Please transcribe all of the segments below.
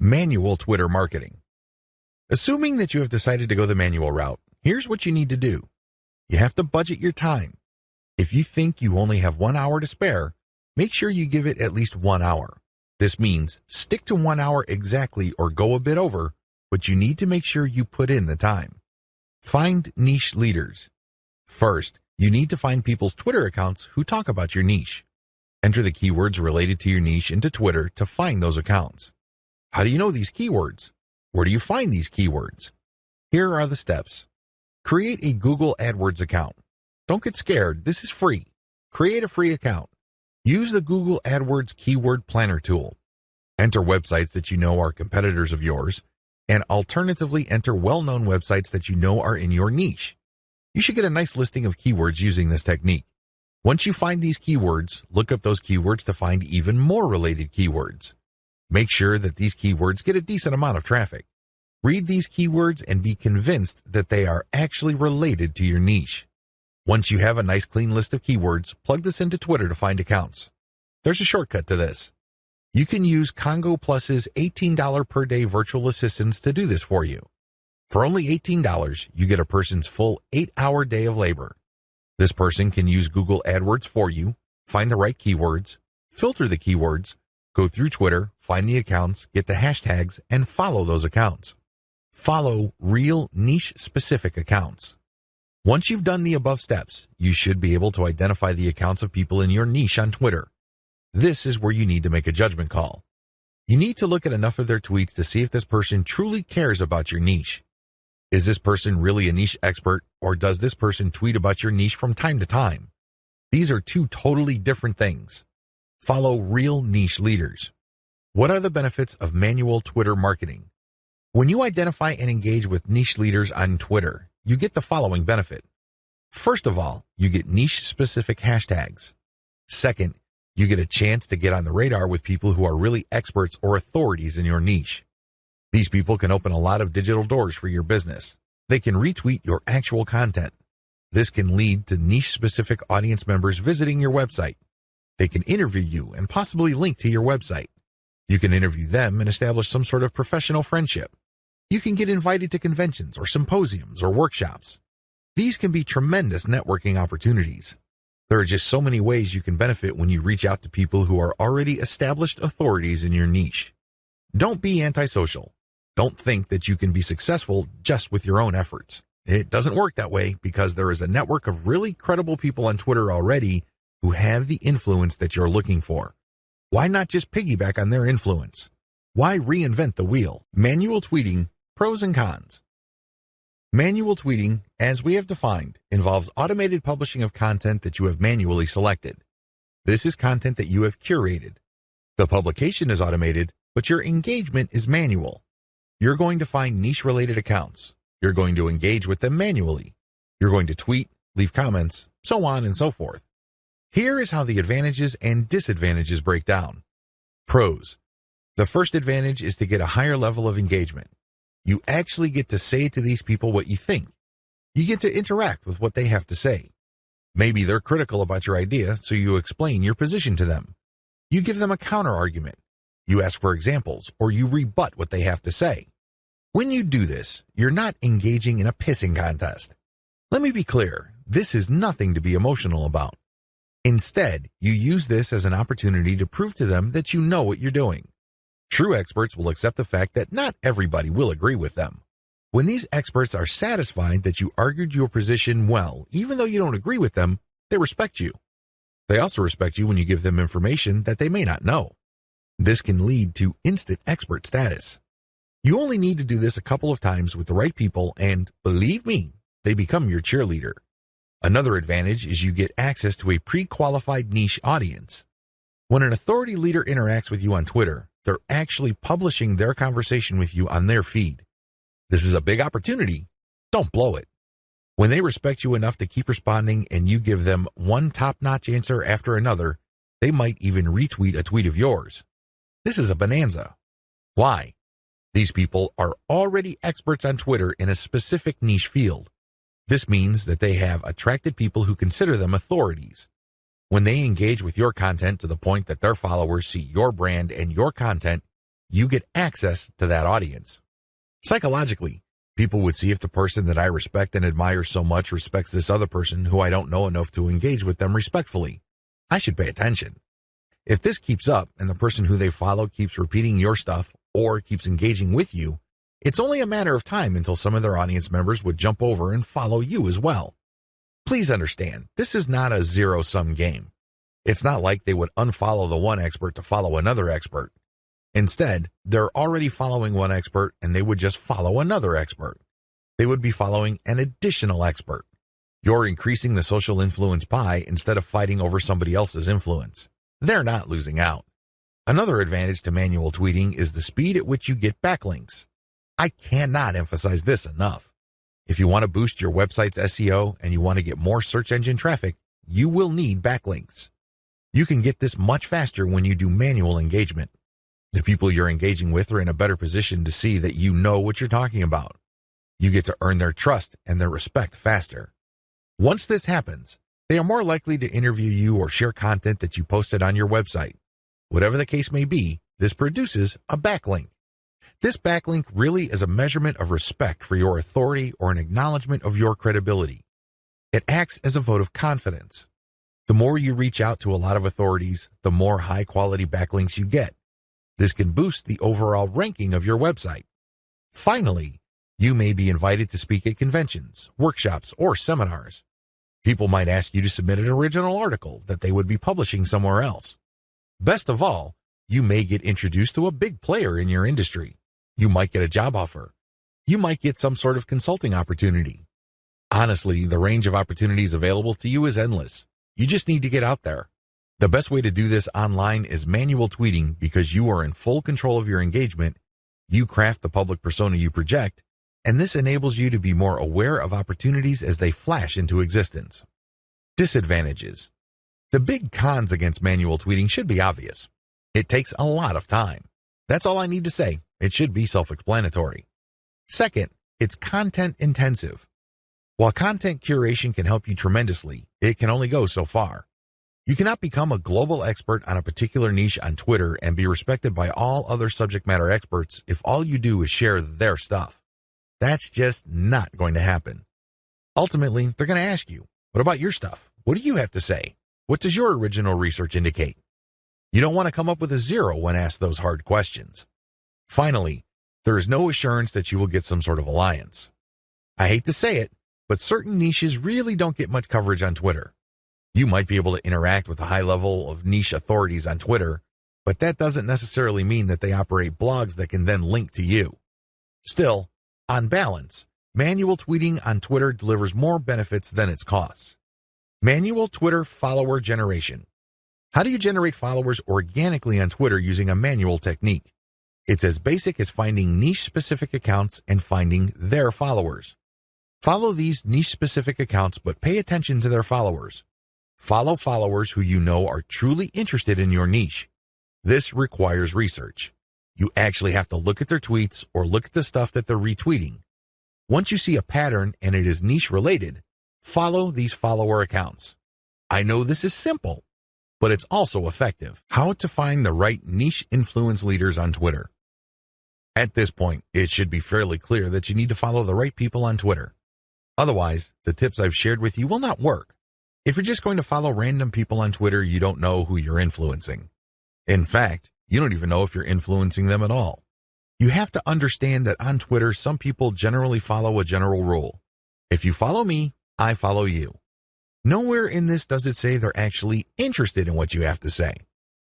Manual Twitter marketing. Assuming that you have decided to go the manual route, here's what you need to do. You have to budget your time. If you think you only have 1 hour to spare, make sure you give it at least 1 hour. This means stick to 1 hour exactly or go a bit over, but you need to make sure you put in the time. Find niche leaders. First, you need to find people's Twitter accounts who talk about your niche. Enter the keywords related to your niche into Twitter to find those accounts. How do you know these keywords? Where do you find these keywords? Here are the steps. Create a Google AdWords account. Don't get scared, this is free. Create a free account. Use the Google AdWords Keyword Planner tool. Enter websites that you know are competitors of yours, and alternatively enter well-known websites that you know are in your niche. You should get a nice listing of keywords using this technique. Once you find these keywords, look up those keywords to find even more related keywords. Make sure that these keywords get a decent amount of traffic. Read these keywords and be convinced that they are actually related to your niche. Once you have a nice clean list of keywords, plug this into Twitter to find accounts. There's a shortcut to this. You can use Congo Plus's $18 per day virtual assistants to do this for you. For only $18, you get a person's full 8-hour day of labor. This person can use Google AdWords for you, find the right keywords, filter the keywords, go through Twitter, find the accounts, get the hashtags, and follow those accounts. Follow real niche-specific accounts. Once you've done the above steps, you should be able to identify the accounts of people in your niche on Twitter. This is where you need to make a judgment call. You need to look at enough of their tweets to see if this person truly cares about your niche. Is this person really a niche expert, or does this person tweet about your niche from time to time? These are two totally different things. Follow real niche leaders. What are the benefits of manual Twitter marketing? When you identify and engage with niche leaders on Twitter, you get the following benefit. First of all, you get niche-specific hashtags. Second, you get a chance to get on the radar with people who are really experts or authorities in your niche. These people can open a lot of digital doors for your business. They can retweet your actual content. This can lead to niche-specific audience members visiting your website. They can interview you and possibly link to your website. You can interview them and establish some sort of professional friendship. You can get invited to conventions or symposiums or workshops. These can be tremendous networking opportunities. There are just so many ways you can benefit when you reach out to people who are already established authorities in your niche. Don't be antisocial. Don't think that you can be successful just with your own efforts. It doesn't work that way because there is a network of really credible people on Twitter already who have the influence that you're looking for. Why not just piggyback on their influence? Why reinvent the wheel? Manual tweeting, pros and cons. Manual tweeting, as we have defined, involves automated publishing of content that you have manually selected. This is content that you have curated. The publication is automated, but your engagement is manual. You're going to find niche-related accounts. You're going to engage with them manually. You're going to tweet, leave comments, so on and so forth. Here is how the advantages and disadvantages break down. Pros. The first advantage is to get a higher level of engagement. You actually get to say to these people what you think. You get to interact with what they have to say. Maybe they're critical about your idea, so you explain your position to them. You give them a counter-argument. You ask for examples, or you rebut what they have to say. When you do this, you're not engaging in a pissing contest. Let me be clear, this is nothing to be emotional about. Instead, you use this as an opportunity to prove to them that you know what you're doing. True experts will accept the fact that not everybody will agree with them. When these experts are satisfied that you argued your position well, even though you don't agree with them, they respect you. They also respect you when you give them information that they may not know. This can lead to instant expert status. You only need to do this a couple of times with the right people and, believe me, they become your cheerleader. Another advantage is you get access to a pre-qualified niche audience. When an authority leader interacts with you on Twitter, they're actually publishing their conversation with you on their feed. This is a big opportunity. Don't blow it. When they respect you enough to keep responding and you give them one top-notch answer after another, they might even retweet a tweet of yours. This is a bonanza. Why? These people are already experts on Twitter in a specific niche field. This means that they have attracted people who consider them authorities. When they engage with your content to the point that their followers see your brand and your content, you get access to that audience. Psychologically, people would see if the person that I respect and admire so much respects this other person who I don't know enough to engage with them respectfully. I should pay attention. If this keeps up and the person who they follow keeps repeating your stuff or keeps engaging with you, it's only a matter of time until some of their audience members would jump over and follow you as well. Please understand, this is not a zero-sum game. It's not like they would unfollow the one expert to follow another expert. Instead, they're already following one expert and they would just follow another expert. They would be following an additional expert. You're increasing the social influence pie instead of fighting over somebody else's influence. They're not losing out. Another advantage to manual tweeting is the speed at which you get backlinks. I cannot emphasize this enough. If you want to boost your website's SEO and you want to get more search engine traffic, you will need backlinks. You can get this much faster when you do manual engagement. The people you're engaging with are in a better position to see that you know what you're talking about. You get to earn their trust and their respect faster. Once this happens, they are more likely to interview you or share content that you posted on your website. Whatever the case may be, this produces a backlink. This backlink really is a measurement of respect for your authority or an acknowledgement of your credibility. It acts as a vote of confidence. The more you reach out to a lot of authorities, the more high-quality backlinks you get. This can boost the overall ranking of your website. Finally, you may be invited to speak at conventions, workshops, or seminars. People might ask you to submit an original article that they would be publishing somewhere else. Best of all, you may get introduced to a big player in your industry. You might get a job offer. You might get some sort of consulting opportunity. Honestly, the range of opportunities available to you is endless. You just need to get out there. The best way to do this online is manual tweeting because you are in full control of your engagement, you craft the public persona you project, and this enables you to be more aware of opportunities as they flash into existence. Disadvantages. The big cons against manual tweeting should be obvious. It takes a lot of time. That's all I need to say. It should be self-explanatory. Second, it's content intensive. While content curation can help you tremendously, it can only go so far. You cannot become a global expert on a particular niche on Twitter and be respected by all other subject matter experts if all you do is share their stuff. That's just not going to happen. Ultimately, they're going to ask you, what about your stuff? What do you have to say? What does your original research indicate? You don't want to come up with a zero when asked those hard questions. Finally, there is no assurance that you will get some sort of alliance. I hate to say it, but certain niches really don't get much coverage on Twitter. You might be able to interact with a high level of niche authorities on Twitter, but that doesn't necessarily mean that they operate blogs that can then link to you. Still, on balance, manual tweeting on Twitter delivers more benefits than its costs. Manual Twitter follower generation. How do you generate followers organically on Twitter using a manual technique? It's as basic as finding niche-specific accounts and finding their followers. Follow these niche-specific accounts, but pay attention to their followers. Follow followers who you know are truly interested in your niche. This requires research. You actually have to look at their tweets or look at the stuff that they're retweeting. Once you see a pattern and it is niche-related, follow these follower accounts. I know this is simple, but it's also effective. How to find the right niche influence leaders on Twitter. At this point, it should be fairly clear that you need to follow the right people on Twitter. Otherwise, the tips I've shared with you will not work. If you're just going to follow random people on Twitter, you don't know who you're influencing. In fact, you don't even know if you're influencing them at all. You have to understand that on Twitter, some people generally follow a general rule. If you follow me, I follow you. Nowhere in this does it say they're actually interested in what you have to say.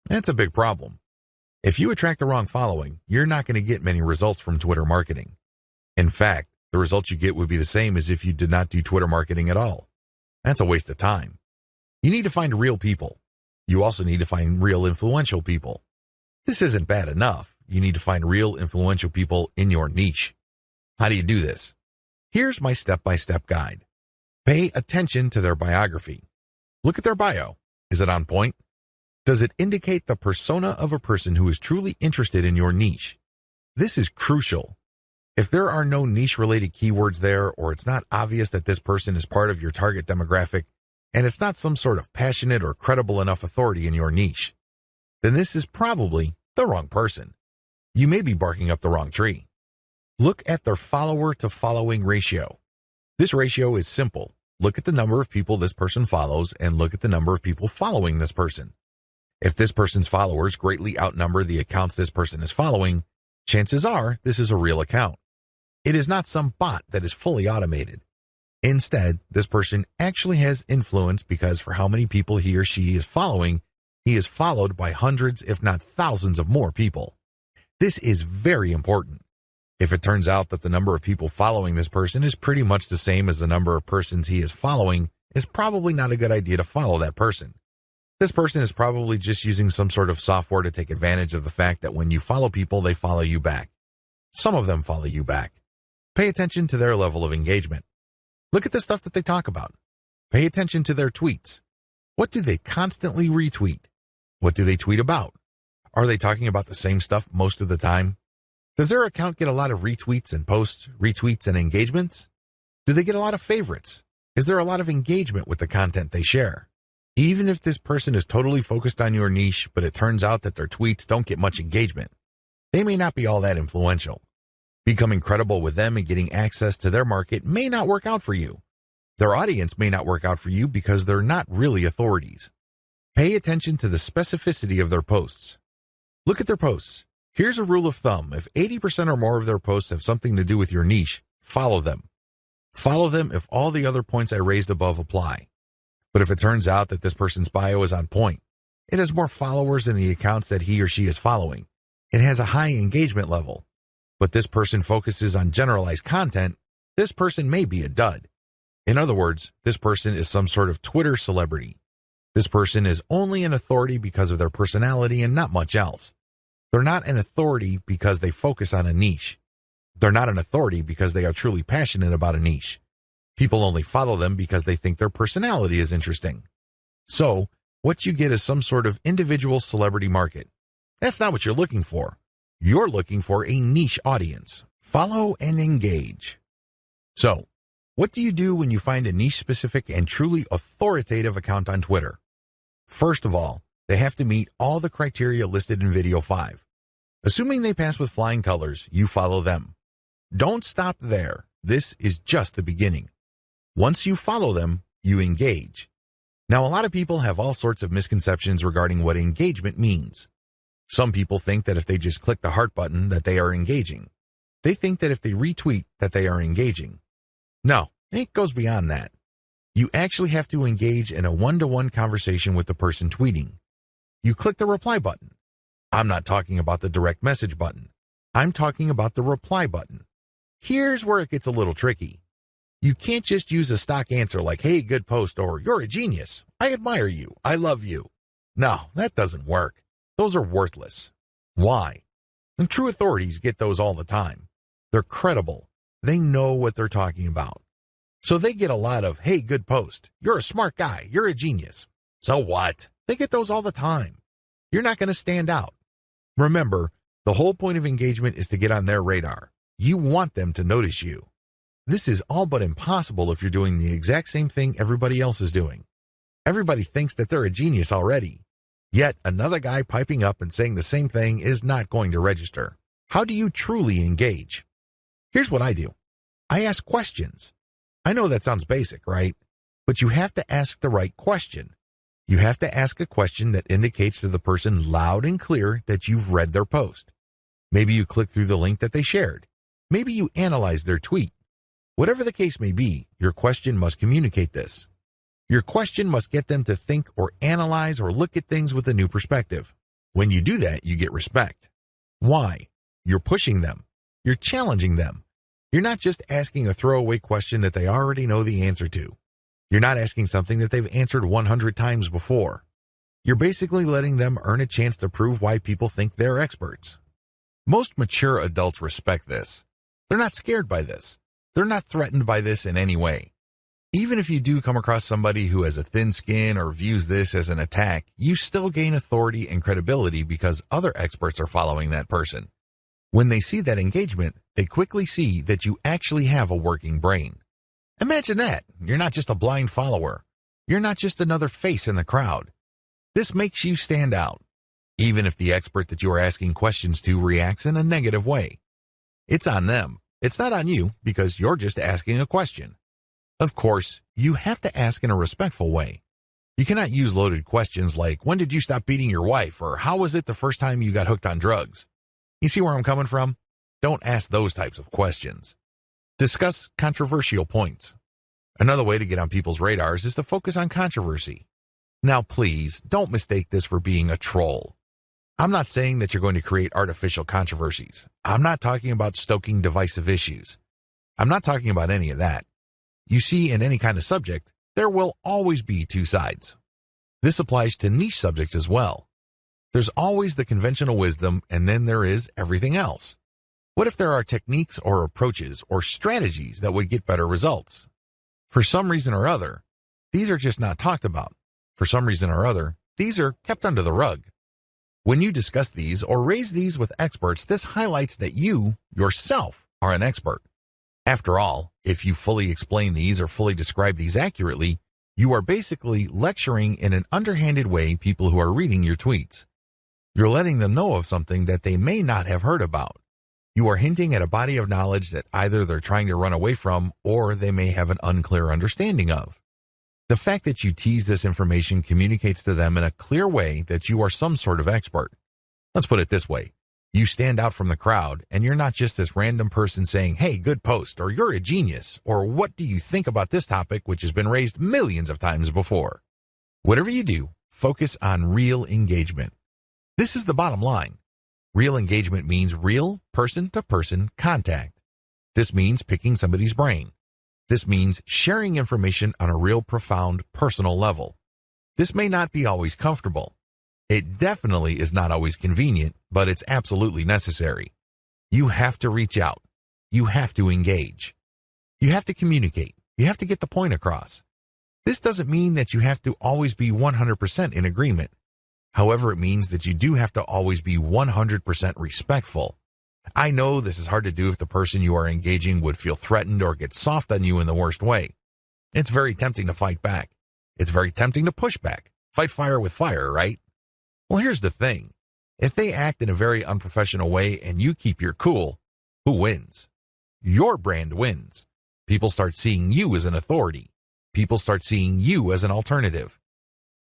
That's a big problem. If you attract the wrong following, you're not going to get many results from Twitter marketing. In fact, the results you get would be the same as if you did not do Twitter marketing at all. That's a waste of time. You need to find real people. You also need to find real influential people. This isn't bad enough. You need to find real influential people in your niche. How do you do this? Here's my step-by-step guide. Pay attention to their biography. Look at their bio. Is it on point? Does it indicate the persona of a person who is truly interested in your niche? This is crucial. If there are no niche-related keywords there, or it's not obvious that this person is part of your target demographic, and it's not some sort of passionate or credible enough authority in your niche, then this is probably the wrong person. You may be barking up the wrong tree. Look at their follower to following ratio. This ratio is simple. Look at the number of people this person follows and look at the number of people following this person. If this person's followers greatly outnumber the accounts this person is following, chances are this is a real account. It is not some bot that is fully automated. Instead, this person actually has influence because for how many people he or she is following, he is followed by hundreds if not thousands of more people. This is very important. If it turns out that the number of people following this person is pretty much the same as the number of persons he is following, it's probably not a good idea to follow that person. This person is probably just using some sort of software to take advantage of the fact that when you follow people, they follow you back. Some of them follow you back. Pay attention to their level of engagement. Look at the stuff that they talk about. Pay attention to their tweets. What do they constantly retweet? What do they tweet about? Are they talking about the same stuff most of the time? Does their account get a lot of retweets and posts, retweets and engagements? Do they get a lot of favorites? Is there a lot of engagement with the content they share? Even if this person is totally focused on your niche, but it turns out that their tweets don't get much engagement, they may not be all that influential. Becoming credible with them and getting access to their market may not work out for you. Their audience may not work out for you because they're not really authorities. Pay attention to the specificity of their posts. Look at their posts. Here's a rule of thumb. If 80% or more of their posts have something to do with your niche, follow them. Follow them if all the other points I raised above apply. But if it turns out that this person's bio is on point, it has more followers than the accounts that he or she is following, it has a high engagement level, but this person focuses on generalized content, this person may be a dud. In other words, this person is some sort of Twitter celebrity. This person is only an authority because of their personality and not much else. They're not an authority because they focus on a niche. They're not an authority because they are truly passionate about a niche. People only follow them because they think their personality is interesting. So, what you get is some sort of individual celebrity market. That's not what you're looking for. You're looking for a niche audience. Follow and engage. So, what do you do when you find a niche-specific and truly authoritative account on Twitter? First of all, they have to meet all the criteria listed in video 5. Assuming they pass with flying colors, you follow them. Don't stop there. This is just the beginning. Once you follow them, you engage. Now, a lot of people have all sorts of misconceptions regarding what engagement means. Some people think that if they just click the heart button that they are engaging. They think that if they retweet that they are engaging. No, it goes beyond that. You actually have to engage in a one-to-one conversation with the person tweeting. You click the reply button. I'm not talking about the direct message button. I'm talking about the reply button. Here's where it gets a little tricky. You can't just use a stock answer like, hey, good post, or you're a genius. I admire you. I love you. No, that doesn't work. Those are worthless. Why? And true authorities get those all the time. They're credible. They know what they're talking about. So they get a lot of, hey, good post. You're a smart guy. You're a genius. So what? They get those all the time. You're not going to stand out. Remember, the whole point of engagement is to get on their radar. You want them to notice you. This is all but impossible if you're doing the exact same thing everybody else is doing. Everybody thinks that they're a genius already. Yet another guy piping up and saying the same thing is not going to register. How do you truly engage? Here's what I do. I ask questions. I know that sounds basic, right? But you have to ask the right question. You have to ask a question that indicates to the person loud and clear that you've read their post. Maybe you click through the link that they shared. Maybe you analyze their tweet. Whatever the case may be, your question must communicate this. Your question must get them to think or analyze or look at things with a new perspective. When you do that, you get respect. Why? You're pushing them. You're challenging them. You're not just asking a throwaway question that they already know the answer to. You're not asking something that they've answered 100 times before. You're basically letting them earn a chance to prove why people think they're experts. Most mature adults respect this. They're not scared by this. They're not threatened by this in any way. Even if you do come across somebody who has a thin skin or views this as an attack, you still gain authority and credibility because other experts are following that person. When they see that engagement, they quickly see that you actually have a working brain. Imagine that. You're not just a blind follower. You're not just another face in the crowd. This makes you stand out. even if the expert that you are asking questions to reacts in a negative way. It's on them. It's not on you because you're just asking a question. Of course, you have to ask in a respectful way. You cannot use loaded questions like, when did you stop beating your wife? Or how was it the first time you got hooked on drugs? You see where I'm coming from? Don't ask those types of questions. Discuss controversial points. Another way to get on people's radars is to focus on controversy. Now please, don't mistake this for being a troll. I'm not saying that you're going to create artificial controversies. I'm not talking about stoking divisive issues. I'm not talking about any of that. You see, in any kind of subject, there will always be two sides. This applies to niche subjects as well. There's always the conventional wisdom, and then there is everything else. What if there are techniques or approaches or strategies that would get better results? For some reason or other, these are just not talked about. For some reason or other, these are kept under the rug. When you discuss these or raise these with experts, this highlights that you, yourself, are an expert. After all, if you fully explain these or fully describe these accurately, you are basically lecturing in an underhanded way people who are reading your tweets. You're letting them know of something that they may not have heard about. You are hinting at a body of knowledge that either they're trying to run away from or they may have an unclear understanding of. The fact that you tease this information communicates to them in a clear way that you are some sort of expert. Let's put it this way. You stand out from the crowd, and you're not just this random person saying, hey, good post, or you're a genius, or what do you think about this topic which has been raised millions of times before? Whatever you do, focus on real engagement. This is the bottom line. Real engagement means real person-to-person contact. This means picking somebody's brain. This means sharing information on a real profound personal level. This may not be always comfortable. It definitely is not always convenient, but it's absolutely necessary. You have to reach out. You have to engage. You have to communicate. You have to get the point across. This doesn't mean that you have to always be 100% in agreement. However, it means that you do have to always be 100% respectful. I know this is hard to do if the person you are engaging would feel threatened or get soft on you in the worst way. It's very tempting to fight back. It's very tempting to push back. Fight fire with fire, right? Well, here's the thing. If they act in a very unprofessional way and you keep your cool, who wins? Your brand wins. People start seeing you as an authority. People start seeing you as an alternative.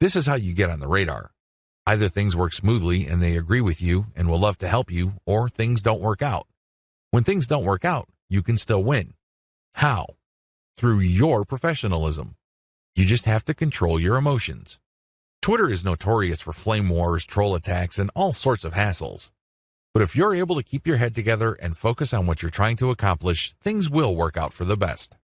This is how you get on the radar. Either things work smoothly and they agree with you and will love to help you, or things don't work out. When things don't work out, you can still win. How? Through your professionalism. You just have to control your emotions. Twitter is notorious for flame wars, troll attacks, and all sorts of hassles. But if you're able to keep your head together and focus on what you're trying to accomplish, things will work out for the best.